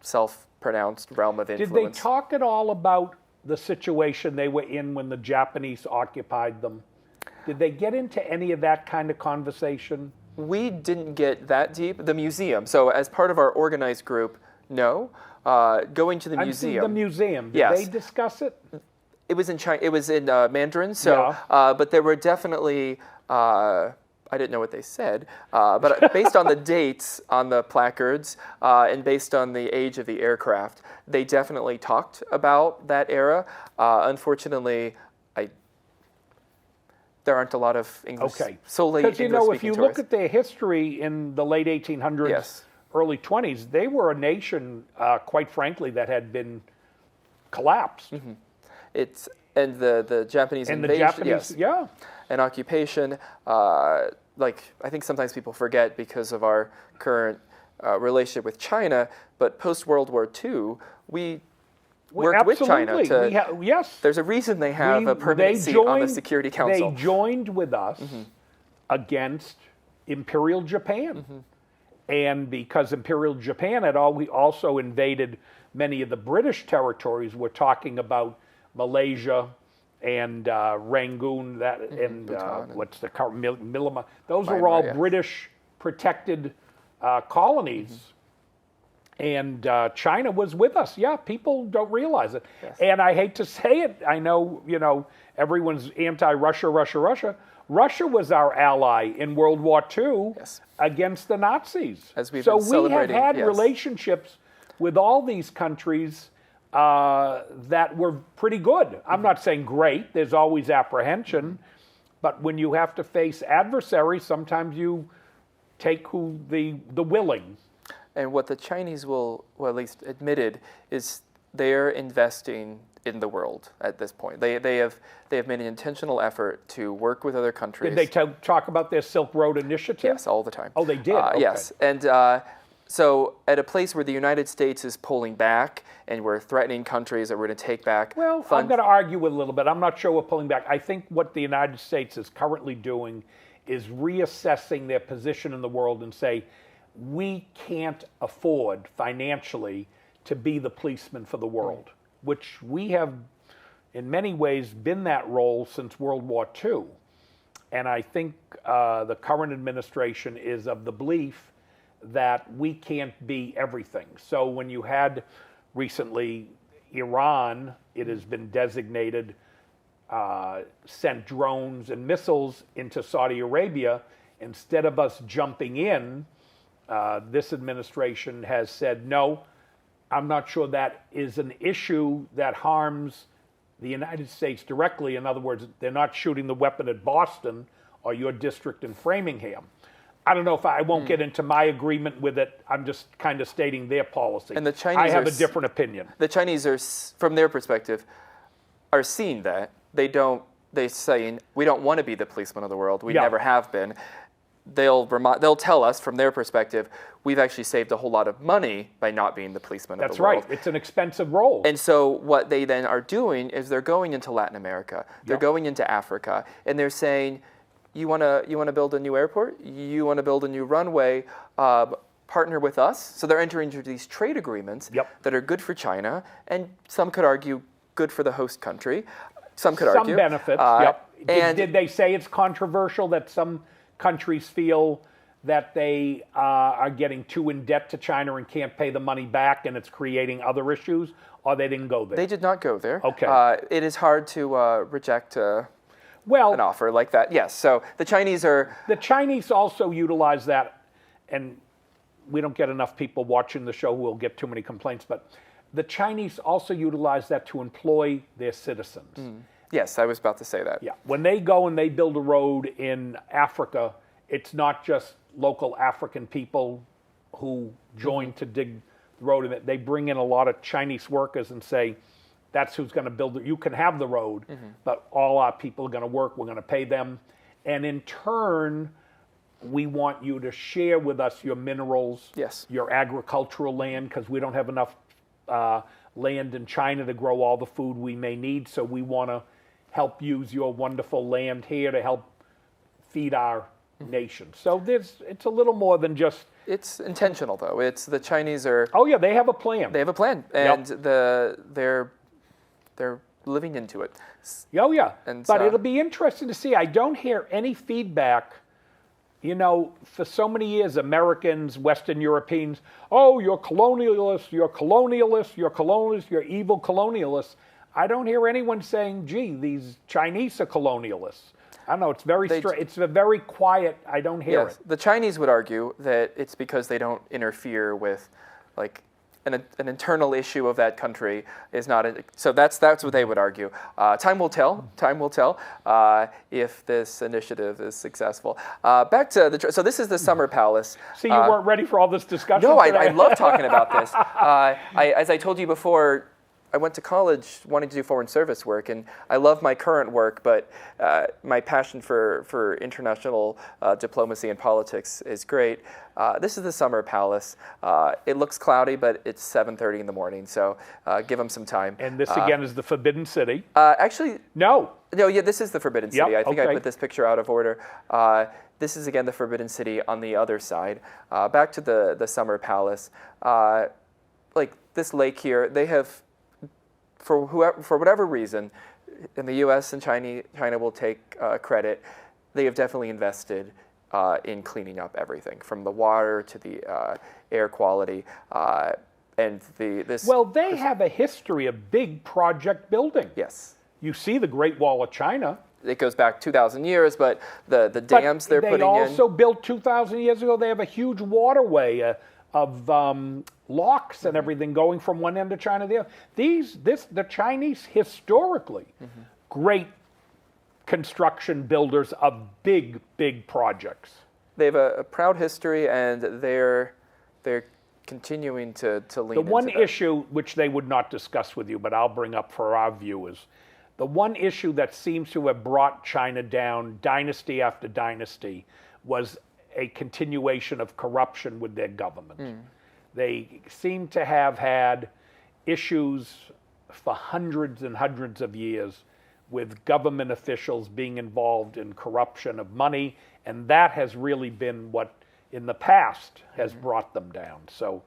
self-pronounced realm of influence. Did they talk at all about the situation they were in when the Japanese occupied them? Did they get into any of that kind of conversation? We didn't get that deep. The museum. So as part of our organized group, no. Going to the museum. The museum. Did they discuss it? It was in China. It was in Mandarin. So, but there were definitely. I didn't know what they said, but based on the dates on the placards and based on the age of the aircraft, they definitely talked about that era. Unfortunately, there aren't a lot of English solely English-speaking tourists. Because if you look at their history in the late 1800s, early 20s, they were a nation, quite frankly, that had been collapsed. And the Japanese invasion, and occupation. I think sometimes people forget because of our current relationship with China, but post-World War II, we worked with China. There's a reason they have a permanent seat on the Security Council. They joined with us against Imperial Japan. And because Imperial Japan had also invaded many of the British territories, we're talking about Malaysia, and Rangoon, and what's the current Millima. Those are Myanmar, all yes. British protected colonies. And China was with us. Yeah, people don't realize it. Yes. And I hate to say it. I know, everyone's anti-Russia, Russia, Russia. Russia was our ally in World War II Yes. against the Nazis. As we've so been we have celebrating, had yes. relationships with all these countries that were pretty good. I'm not saying great. There's always apprehension. But when you have to face adversaries, sometimes you take the willing. And what the Chinese will, well, at least admitted, is they're investing in the world at this point. They have made an intentional effort to work with other countries. Did they talk about their Silk Road initiative? Yes, all the time. Oh, they did? Okay. Yes. And so at a place where the United States is pulling back and we're threatening countries that we're going to take back. Well, I'm going to argue a little bit. I'm not sure we're pulling back. I think what the United States is currently doing is reassessing their position in the world and say, we can't afford financially to be the policeman for the world, which we have in many ways been that role since World War II. And I think the current administration is of the belief that we can't be everything. So when you had recently Iran, it has been designated, sent drones and missiles into Saudi Arabia. Instead of us jumping in, this administration has said, no, I'm not sure that is an issue that harms the United States directly. In other words, they're not shooting the weapon at Boston or your district in Framingham. I don't know if I won't get into my agreement with it. I'm just kind of stating their policy. And the Chinese I have a different opinion. The Chinese are, from their perspective, are seeing that. They're saying, we don't want to be the policeman of the world. We never have been. They'll tell us, from their perspective, we've actually saved a whole lot of money by not being the policeman of the world. That's right. It's an expensive role. And so what they then are doing is they're going into Latin America. They're going into Africa. And they're saying, you want to build a new airport? You want to build a new runway? Partner with us. So they're entering into these trade agreements that are good for China. And some could argue good for the host country. Some could argue. Some benefits, And did they say it's controversial that some countries feel that they are getting too in debt to China and can't pay the money back and it's creating other issues, or they didn't go there? They did not go there. Okay. It is hard to reject an offer like that. Yes, so the Chinese also utilize that, and we don't get enough people watching the show who will get too many complaints, but the Chinese also utilize that to employ their citizens. Yes, I was about to say that. Yeah, when they go and they build a road in Africa, it's not just local African people who join to dig the road. They bring in a lot of Chinese workers and say, that's who's going to build it. You can have the road, but all our people are going to work. We're going to pay them. And in turn, we want you to share with us your minerals, your agricultural land, because we don't have enough land in China to grow all the food we may need. So we want to help use your wonderful land here to help feed our nation. So it's a little more than just... It's intentional, though. It's the Chinese are... Oh, yeah, they have a plan. They have a plan, and they're living into it. Oh, yeah. But it'll be interesting to see. I don't hear any feedback. For so many years, Americans, Western Europeans, oh, you're colonialists, you're colonialists, you're colonialists, you're evil colonialists. I don't hear anyone saying, gee, these Chinese are colonialists. I don't know, it's it's very quiet. I don't hear it. The Chinese would argue that it's because they don't interfere with, like, an internal issue of that country is not. So that's what they would argue. Time will tell. Time will tell if this initiative is successful. Back to so this is the Summer Palace. So you weren't ready for all this discussion? No, I love talking about this. As I told you before, I went to college wanting to do foreign service work, and I love my current work, but my passion for international diplomacy and politics is great. This is the Summer Palace. It looks cloudy, but it's 7:30 in the morning, so give them some time. And this, again, is the Forbidden City. Actually... No, this is the Forbidden City. I think I put this picture out of order. This is, again, the Forbidden City on the other side. Back to the Summer Palace. Like this lake here, they have... For whatever reason, in the U.S. and China will take credit. They have definitely invested in cleaning up everything, from the water to the air quality, and this. Well, they have a history of big project building. Yes. You see the Great Wall of China. It goes back 2,000 years, but the dams they're putting in. They also built 2,000 years ago. They have a huge waterway of locks and everything going from one end of China to the other. The Chinese historically great construction builders of big projects. They have a proud history, and they're continuing to lean into that. The one issue which they would not discuss with you, but I'll bring up for our viewers, the one issue that seems to have brought China down dynasty after dynasty was a continuation of corruption with their government. They seem to have had issues for hundreds and hundreds of years with government officials being involved in corruption of money, and that has really been what in the past has brought them down. So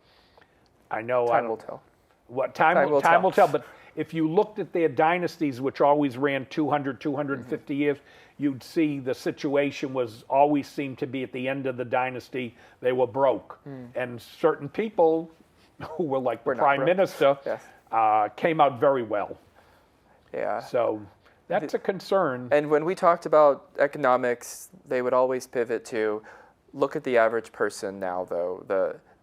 I know time will tell. What time will tell, but if you looked at their dynasties, which always ran 200, 250 years, you'd see the situation was always seemed to be at the end of the dynasty, they were broke. And certain people who were like the prime minister came out very well. Yeah. So that's a concern. And when we talked about economics, they would always pivot to look at the average person now, though.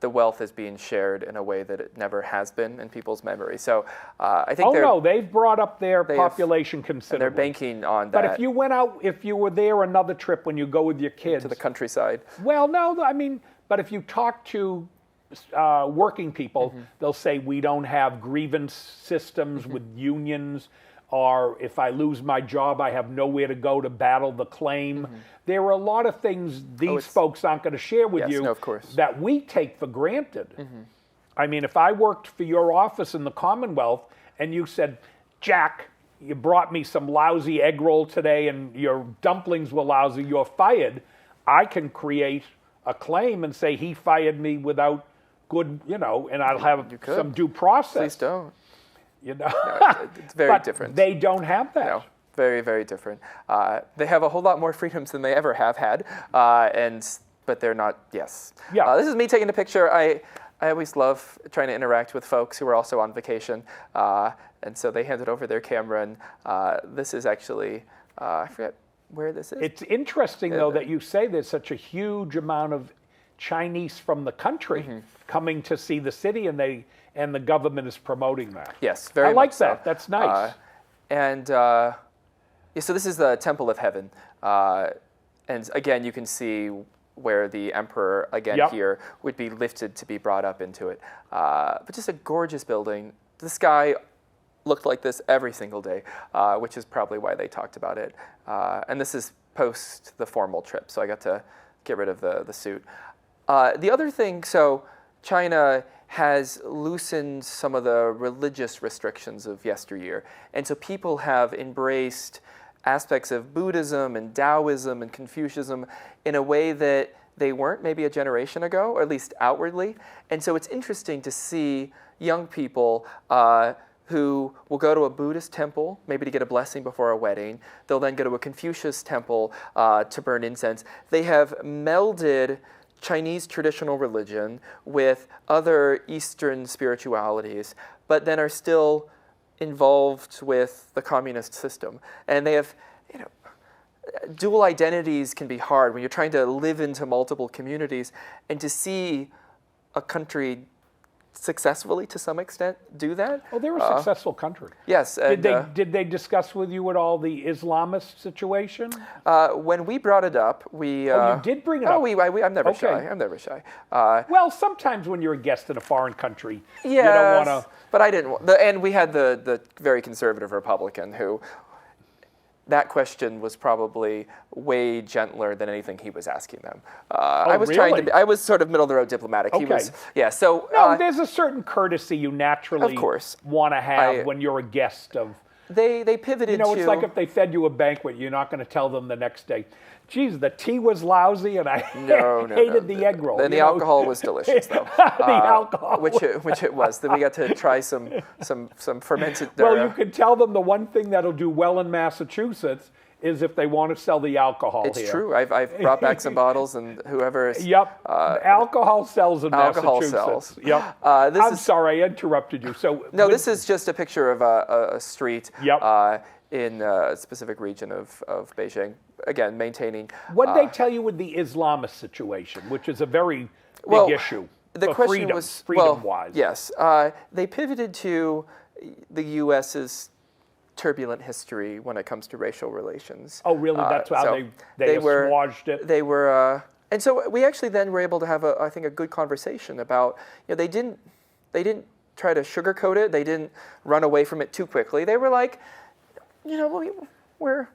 The wealth is being shared in a way that it never has been in people's memory. So I think they've brought up their population considerably. And they're banking on that. But if you went out, if you were there another trip when you go with your kids. To the countryside. Well, no, I mean, but if you talk to working people, they'll say we don't have grievance systems with unions, or if I lose my job, I have nowhere to go to battle the claim. There are a lot of things these folks aren't going to share with you that we take for granted. I mean, if I worked for your office in the Commonwealth and you said, Jack, you brought me some lousy egg roll today and your dumplings were lousy, you're fired, I can create a claim and say he fired me without good, and I'll have some due process. Please don't. No, it's very different. They don't have that. No, very, very different. They have a whole lot more freedoms than they ever have had, but they're not. Yes. Yeah. This is me taking a picture. I always love trying to interact with folks who are also on vacation, and so they handed over their camera, and this is actually I forget where this is. It's interesting though that you say there's such a huge amount of Chinese from the country coming to see the city, and the government is promoting that. Yes, very much. I like that. So. That's nice. So this is the Temple of Heaven, and again you can see where the emperor here would be lifted to be brought up into it. But just a gorgeous building. The sky looked like this every single day, which is probably why they talked about it. And this is post the formal trip, so I got to get rid of the suit. The other thing, so China has loosened some of the religious restrictions of yesteryear. And so people have embraced aspects of Buddhism and Taoism and Confucianism in a way that they weren't maybe a generation ago, or at least outwardly. And so it's interesting to see young people who will go to a Buddhist temple, maybe to get a blessing before a wedding. They'll then go to a Confucius temple to burn incense. They have melded Chinese traditional religion with other Eastern spiritualities, but then are still involved with the communist system. And they have, dual identities can be hard when you're trying to live into multiple communities, and to see a country successfully, to some extent, do that. Oh, they're a successful country. Yes. And, did they discuss with you at all the Islamist situation? When we brought it up, we... you did bring it up? I'm never shy. I'm never shy. Well, sometimes when you're a guest in a foreign country, you don't want to... But I didn't... And we had the very conservative Republican who... That question was probably way gentler than anything he was asking them. I was really? I was sort of middle of the road diplomatic. Okay. He was, yeah. So no, there's a certain courtesy you naturally of course want to have when you're a guest of They pivoted to... It's like if they fed you a banquet, you're not going to tell them the next day, geez, the tea was lousy and I hated the egg roll. And the alcohol was delicious, though. The alcohol. Which it was. Then we got to try some fermented... Well, you can tell them the one thing that'll do well in Massachusetts is if they want to sell the alcohol here. It's true. I've brought back some bottles, and whoever is... Yep. Alcohol sells in Massachusetts. Sells. Yep. I'm sorry, I interrupted you. No, this is just a picture of a street in a specific region of Beijing. Again, maintaining... What did they tell you with the Islamist situation, which is a very big issue? The question was... Freedom-wise. Yes. They pivoted to the U.S.'s turbulent history when it comes to racial relations. Oh, really? That's how they assuaged it? They were... and so we actually then were able to have, I think, a good conversation about... they didn't try to sugarcoat it. They didn't run away from it too quickly. They were like, we're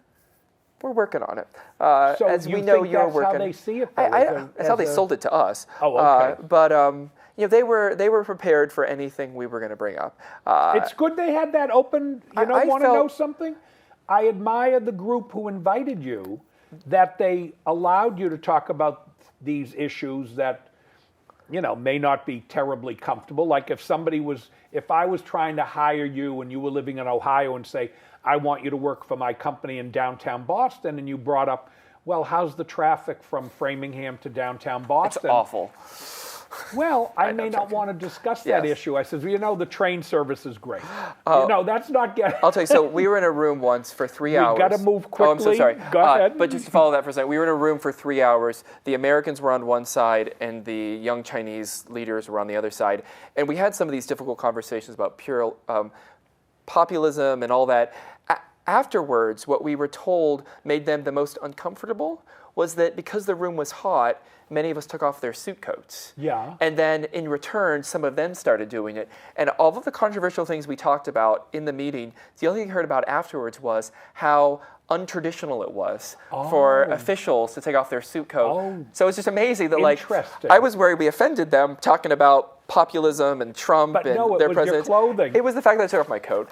working on it. So as we know, you're working. That's how they see it, though? That's how they sold it to us. Oh, okay. But they were prepared for anything we were going to bring up. It's good they had that open. Want to know something? I admire the group who invited you, that they allowed you to talk about these issues that, may not be terribly comfortable. Like if I was trying to hire you and you were living in Ohio and say, I want you to work for my company in downtown Boston, and you brought up, well, how's the traffic from Framingham to downtown Boston? It's awful. Well, I may not want to discuss that issue. I said, the train service is great. That's not getting... I'll tell you, so we were in a room once for 3 hours. We got to move quickly. Oh, I'm so sorry. Go ahead. But just to follow that for a second, we were in a room for 3 hours. The Americans were on one side, and the young Chinese leaders were on the other side. And we had some of these difficult conversations about pure populism and all that. Afterwards, what we were told made them the most uncomfortable was that because the room was hot, many of us took off their suit coats. Yeah. And then in return, some of them started doing it. And all of the controversial things we talked about in the meeting, the only thing I heard about afterwards was how untraditional it was for officials to take off their suit coat. So it's just amazing that I was worried we offended them talking about populism and Trump and their president. Your clothing. It was the fact that I took off my coat.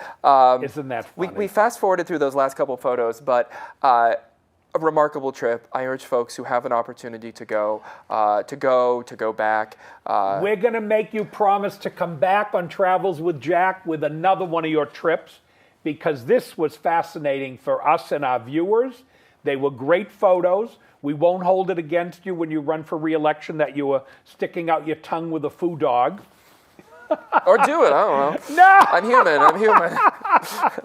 Isn't that funny? We fast forwarded through those last couple of photos, but a remarkable trip. I urge folks who have an opportunity to go back. We're going to make you promise to come back on Travels with Jack with another one of your trips, because this was fascinating for us and our viewers. They were great photos. We won't hold it against you when you run for re-election that you were sticking out your tongue with a foo dog. Or do it, I don't know. No! I'm human.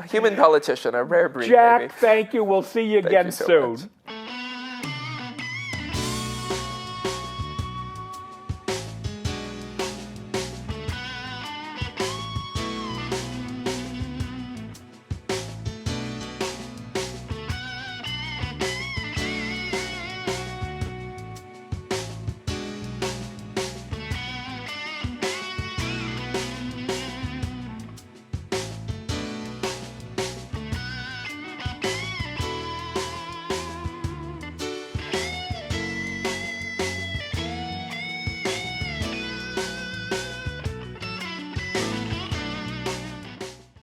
Human politician, a rare breed, Jack, maybe. thank you. We'll see you again so soon. much.